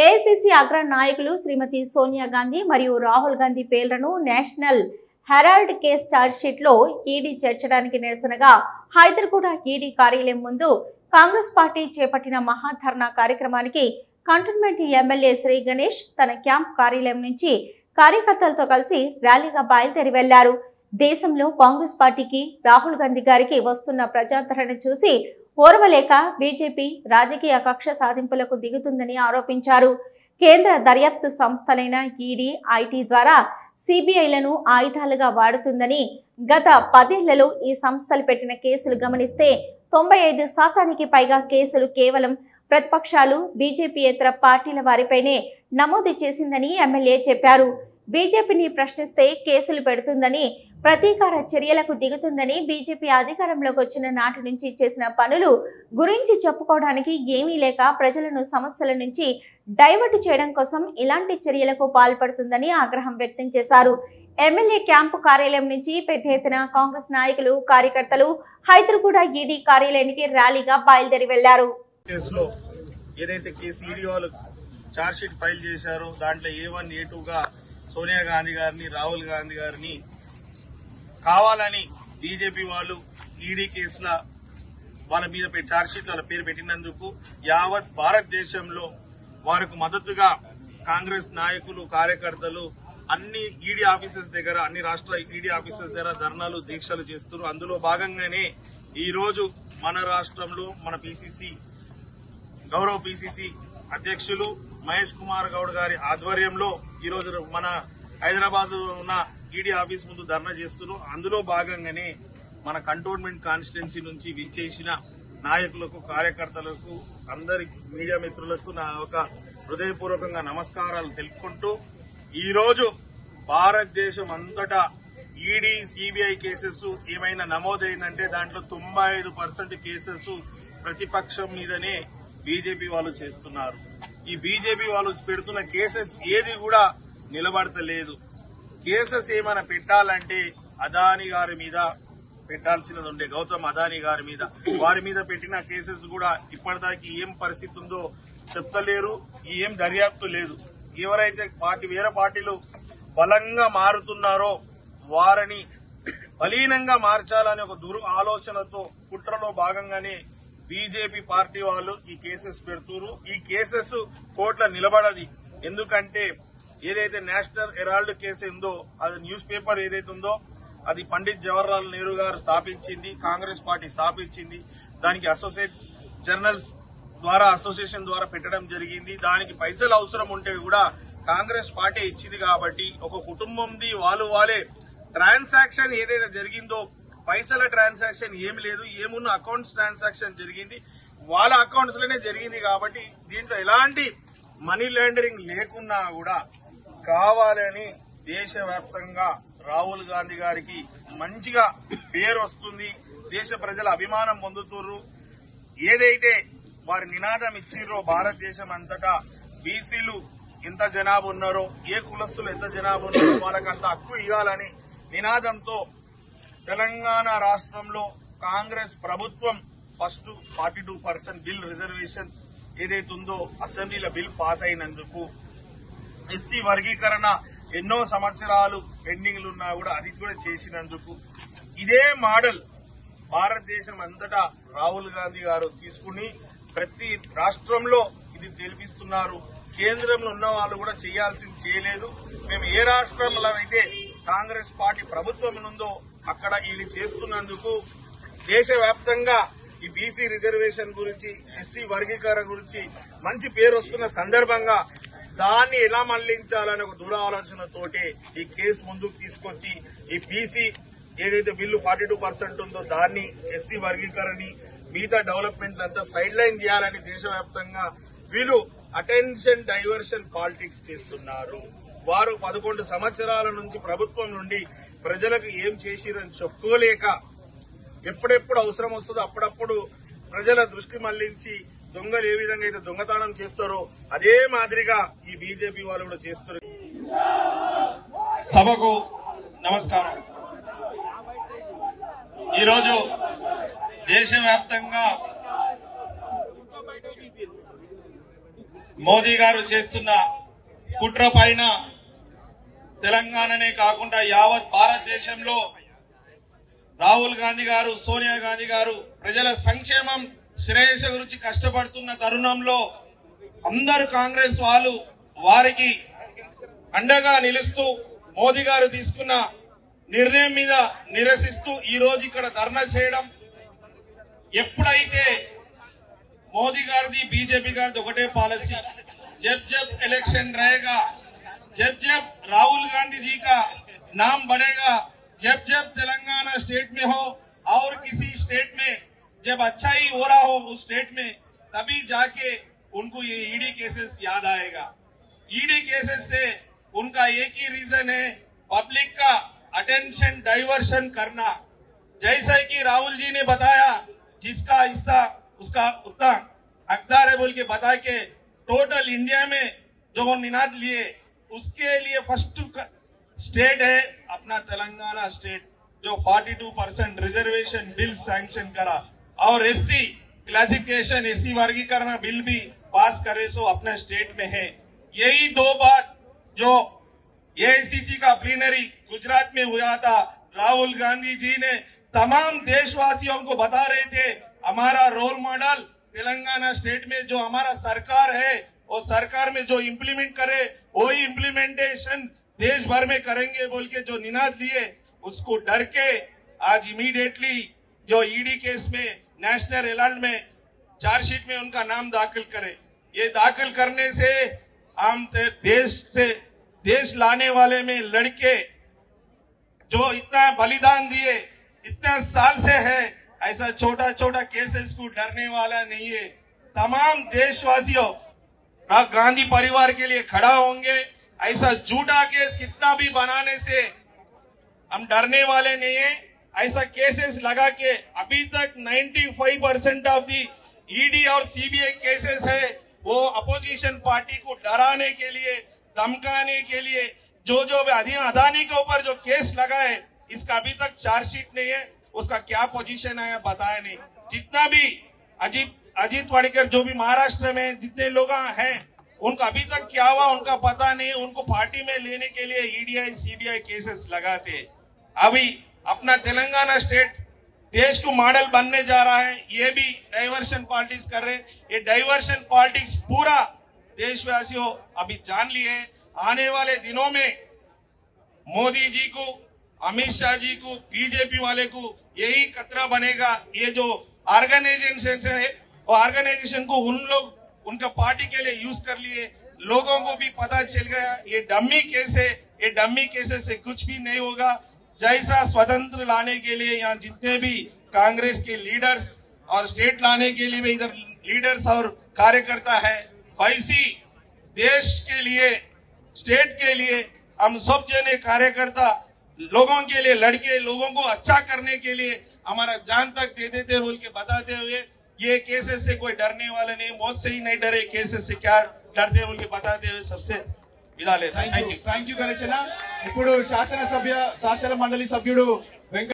AICC అగ్ర నాయకులు శ్రీమతి సోనియా గాంధీ మరియు రాహుల్ గాంధీ పేర్లను నేషనల్ హెరాల్డ్ కేస్ ఛార్జ్షీట్ లో ఈడీ చేర్చడానికి నిరసనగా హైదరాబాద్ ఈడీ కార్యాలయం ముందు కాంగ్రెస్ పార్టీ చేపట్టిన మహాధర్నా కార్యక్రమానికి కంటోన్మెంట్ ఎమ్మెల్యే శ్రీ గణేష్ తన క్యాంప్ కార్యాలయం నుంచి కార్యకర్తలతో కలిసి ర్యాలీగా బయలుదేరి వెళ్లారు. దేశంలో కాంగ్రెస్ పార్టీకి రాహుల్ గాంధీ గారికి వస్తున్న ప్రజాదరణ చూసి ఓర్వలేక బీజేపీ రాజకీయ కక్ష సాధింపులకు దిగుతుందని ఆరోపించారు. కేంద్ర దర్యాప్తు సంస్థలైన ఈడీ, ఐటీ ద్వారా సిబిఐలను ఆయుధాలుగా వాడుతుందని, గత 10 ఏళ్లలో ఈ సంస్థలు పెట్టిన కేసులు గమనిస్తే 95% పైగా కేసులు కేవలం ప్రతిపక్షాలు, బీజేపీయేతర పార్టీల వారిపైనే నమోదు చేసిందని ఎమ్మెల్యే చెప్పారు. బీజేపీని ప్రశ్నిస్తే కేసులు పెడుతుందని, ప్రతీకార చర్యలకు దిగుతుందని, బీజేపీ అధికారంలోకి వచ్చిన నాటి నుంచి చేసిన పనులు గురించి చెప్పుకోవడానికి ఏమీ లేక ప్రజలను సమస్యల నుంచి డైవర్ట్ చేయడం కోసం ఇలాంటి చర్యలకు పాల్పడుతుందని ఆగ్రహం వ్యక్తం చేశారు. ఎమ్మెల్యే క్యాంపు కార్యాలయం నుంచి పెద్ద ఎత్తున కాంగ్రెస్ నాయకులు, కార్యకర్తలు హైదరాబాద్ ఈడీ కార్యాలయానికి ర్యాలీగా బయలుదేరి వెళ్లారు. ఏదైతే కేసు ఈడీ వాళ్ళు ఛార్జ్ షీట్ ఫైల్ చేశారో దాంట్లో A1, A2గా సోనియా గాంధీ గారిని, రాహుల్ గాంధీ గారిని కావాలని బీజేపీ వాళ్ళు ఈడీ కేసుల వాళ్ళ మీద ఛార్జ్ షీట్ వాళ్ళ పేరు పెట్టినందుకు యావత్ భారతదేశంలో వారికి మద్దతుగా కాంగ్రెస్ నాయకులు, కార్యకర్తలు అన్ని ఈడీ ఆఫీసర్స్ దగ్గర, అన్ని రాష్ట్ర ఈడీ ఆఫీసర్స్ దగ్గర ధర్నాలు, దీక్షలు చేస్తున్నారు. అందులో భాగంగానే ఈ రోజు మన రాష్ట్రంలో మన పిసిసి గౌరవ పిసిసి అధ్యక్షులు మహేష్ కుమార్ గౌడ్ గారి ఆధ్వర్యంలో ఈ రోజు మన హైదరాబాద్ ఉన్న ఈడీ ఆఫీస్ ముందు ధర్నా చేస్తున్నారు. అందులో భాగంగానే మన కంటోన్మెంట్ కాన్స్టిట్యున్సీ నుంచి విచ్చేసిన నాయకులకు, కార్యకర్తలకు, అందరి మీడియా మిత్రులకు నా ఒక హృదయపూర్వకంగా నమస్కారాలు తెలుపుకుంటూ, ఈ రోజు భారతదేశం అంతటా ఈడీ, సిబిఐ కేసెస్ ఏమైనా నమోదైందంటే దాంట్లో 95% కేసెస్ ప్రతిపక్షం మీదనే బీజేపీ వాళ్ళు చేస్తున్నారు. ఈ బీజేపీ వాళ్ళు పెడుతున్న కేసెస్ ఏది కూడా నిలబడతలేదు. కేసెస్ ఏమైనా పెట్టాలంటే అదానీ గారి మీద పెట్టాల్సినది ఉండే, గౌతమ్ అదానీ గారి మీద. వారి మీద పెట్టిన కేసెస్ కూడా ఇప్పటిదాకా ఏం పరిస్థితి ఉందో చెప్తలేరు, ఏం దర్యాప్తు లేదు. ఎవరైతే వేరే పార్టీలు బలంగా మారుతున్నారో వారిని బలీనంగా మార్చాలని ఒక ఆలోచనతో, కుట్రలో భాగంగానే బీజేపీ పార్టీ వాళ్ళు ఈ కేసెస్ పెడుతున్నారు. ఈ కేసెస్ కోర్టులో నిలబడది. ఎందుకంటే ఏదైతే నేషనల్ హెరాల్డ్ కేసు ఉందో, అది న్యూస్ పేపర్ ఏదైతే ఉందో అది పండిత్ జవహర్లాల్ నెహ్రూ గారు స్థాపించింది, కాంగ్రెస్ పార్టీ స్థాపించింది. దానికి అసోసియేషన్ ద్వారా పెట్టడం జరిగింది. దానికి పైసలు అవసరం ఉంటే కూడా కాంగ్రెస్ పార్టీ ఇచ్చింది. కాబట్టి ఒక కుటుంబంది వాళ్ళే ట్రాన్సాక్షన్ ఏదైతే జరిగిందో, పైసల ట్రాన్సాక్షన్ ఏమి లేదు, ఏమున్న అకౌంట్స్ ట్రాన్సాక్షన్ జరిగింది, వాళ్ళ అకౌంట్స్ లోనే జరిగింది. కాబట్టి దీంట్లో ఎలాంటి మనీ లాండరింగ్ లేకున్నా కూడా కావాలని దేశవ్యాప్తంగా రాహుల్ గాంధీ గారికి మంచిగా పేరు వస్తుంది, దేశ ప్రజల అభిమానం పొందుతున్నారు. ఏదైతే వారి నినాదం ఇచ్చిర్రో భారతదేశం అంతటా బీసీలు ఎంత జనాభా ఉన్నారో, ఏ కులస్తులు ఎంత జనాభా ఉన్నారో వాళ్ళకంత హక్కు ఇవ్వాలని నినాదంతో తెలంగాణ రాష్ట్రంలో కాంగ్రెస్ ప్రభుత్వం ఫస్ట్ 42% బిల్ రిజర్వేషన్ ఏదైతే ఉందో అసెంబ్లీలో బిల్ పాస్ అయినందుకు, ఎస్సీ వర్గీకరణ ఎన్నో సంవత్సరాలు పెండింగ్లు ఉన్నా కూడా అది కూడా చేసినందుకు, ఇదే మోడల్ భారతదేశం అంతటా రాహుల్ గాంధీ గారు తీసుకుని ప్రతి రాష్ట్రంలో ఇది తెలిపిస్తున్నారు. కేంద్రంలో ఉన్న వాళ్ళు కూడా చేయాల్సింది చేయలేదు. మేము ఏ రాష్ట్రంలో అయితే కాంగ్రెస్ పార్టీ ప్రభుత్వం ఉందో అక్కడ ఇది చేస్తున్నందుకు దేశవ్యాప్తంగా ఈ బీసీ రిజర్వేషన్ గురించి, ఎస్సీ వర్గీకరణ గురించి మంచి పేరు వస్తున్న సందర్భంగా దాన్ని ఎలా మళ్లించాలని ఒక దృఢ ఆలోచనతోటి ఈ కేసు ముందుకు తీసుకొచ్చి ఈ బీసీ ఏదైతే బిల్లు 42% ఉందో దాన్ని, ఎస్సీ వర్గీకరణని, మిగతా డెవలప్మెంట్ అంతా సైడ్ లైన్ చేయాలని దేశవ్యాప్తంగా వీళ్ళు అటెన్షన్ డైవర్షన్ పాలిటిక్స్ చేస్తున్నారు. వారు 11 సంవత్సరాల నుంచి ప్రభుత్వం నుండి ప్రజలకు ఏం చేసిరని చెప్పుకోలేక ఎప్పుడెప్పుడు అవసరం వస్తుందో అప్పుడప్పుడు ప్రజల దృష్టి మళ్లించి దొంగలు ఏ విధంగా అయితే దొంగతనం చేస్తారో అదే మాదిరిగా ఈ బీజేపీ వాళ్ళు కూడా చేస్తారు. సభకు నమస్కారం. ఈరోజు దేశవ్యాప్తంగా మోదీ గారు చేస్తున్న కుట్ర పైన తెలంగాణనే కాకుండా యావత్ భారతదేశంలో రాహుల్ గాంధీ గారు, సోనియా గాంధీ గారు ప్రజల సంక్షేమం, శ్రేయస్సు గురించి కష్టపడుతున్న తరుణంలో అందరు కాంగ్రెస్ వాళ్ళు వారికి అండగా నిలుస్తూ మోదీ గారు తీసుకున్న నిర్ణయం మీద నిరసిస్తూ ఈ రోజు ఇక్కడ ధర్నా చేయడం. ఎప్పుడైతే మోదీ గారిది, బీజేపీ గారిది ఒకటే పాలసీ, जब जब इलेक्शन रहेगा, जब जब राहुल गांधी जी का नाम बढ़ेगा, जब जब तेलंगाना स्टेट में हो और किसी स्टेट में जब अच्छा ही हो रहा हो उस स्टेट में, तभी जाके उनको ये ईडी केसेस याद आएगा। ईडी केसेस से उनका एक ही रीजन है, पब्लिक का अटेंशन डाइवर्शन करना। जैसा कि राहुल जी ने बताया, जिसका हिस्सा उसका उतना हकदार है बोल के बता के टोटल इंडिया में जो निनाद लिए, उसके लिए फर्स्ट स्टेट है अपना तेलंगाना स्टेट, जो 42% रिजर्वेशन बिल सैंक्शन करा और एससी क्लासिफिकेशन, एससी वर्गीकरण बिल भी पास करे, सो अपने स्टेट में है। यही दो बात जो एआईसीसी का प्लीनरी गुजरात में हुआ था, राहुल गांधी जी ने तमाम देशवासियों को बता रहे थे, हमारा रोल मॉडल तेलंगाना स्टेट में जो हमारा सरकार है, वो सरकार में जो इम्प्लीमेंट करे वही इम्प्लीमेंटेशन देश भर में करेंगे बोल के जो निनाद लिए, उसको डर के आज इमीडिएटली जो ईडी केस में नेशनल हेराल्ड में चार्जशीट में उनका नाम दाखिल करे। ये दाखिल करने से हम देश लाने वाले में लड़के जो इतना बलिदान दिए, इतना साल से है, ऐसा छोटा छोटा केसेस को डरने वाला नहीं है। तमाम देशवासियों गांधी परिवार के लिए खड़ा होंगे। ऐसा झूठा केस कितना भी बनाने से हम डरने वाले नहीं है। ऐसा केसेस लगा के अभी तक 95% ऑफ दी ईडी और सीबीआई केसेस है, वो अपोजिशन पार्टी को डराने के लिए, धमकाने के लिए, जो अदानी के ऊपर जो केस लगा है, इसका अभी तक चार्जशीट नहीं है, उसका क्या पोजीशन है बताया नहीं। जितना भी अजीत वाडेकर जो भी महाराष्ट्र में जितने लोग हैं, उनका अभी तक क्या हुआ उनका पता नहीं। उनको पार्टी में लेने के लिए ईडीआई सीबीआई केसेस लगाते। अभी अपना तेलंगाना स्टेट देश को मॉडल बनने जा रहा है, ये भी डाइवर्शन पॉलिटिक्स कर रहे हैं। ये डाइवर्शन पॉलिटिक्स पूरा देशवासियों अभी जान लिए। आने वाले दिनों में मोदी जी को, अमित शाह जी को, बीजेपी वाले को यही खतरा बनेगा। ये जो ऑर्गेनाइजेशन है, वो ऑर्गेनाइजेशन को उन लोग उनका पार्टी के लिए यूज कर लिए। लोगों को भी पता चल गया ये डम्मी केस है, ये डम्मी केसेस से कुछ भी नहीं होगा। जैसा स्वतंत्र लाने के लिए यहाँ जितने भी कांग्रेस के लीडर्स और स्टेट लाने के लिए भी इधर लीडर्स और कार्यकर्ता है, वैसी देश के लिए, स्टेट के लिए हम सब जने कार्यकर्ता लोगों के लिए लड़के, लोगों को अच्छा करने के लिए हमारा जान तक दे देते बोल के बताते हुए, ये केसेस से कोई डरने वाले नहीं, मौत से ही नहीं डरे, केसेस से क्या डरते बोल के बताते हुए सबसे విదా లేదు. థ్యాంక్ యూ గణేష్ అన్న. ఇప్పుడు శాసన మండలి సభ్యుడు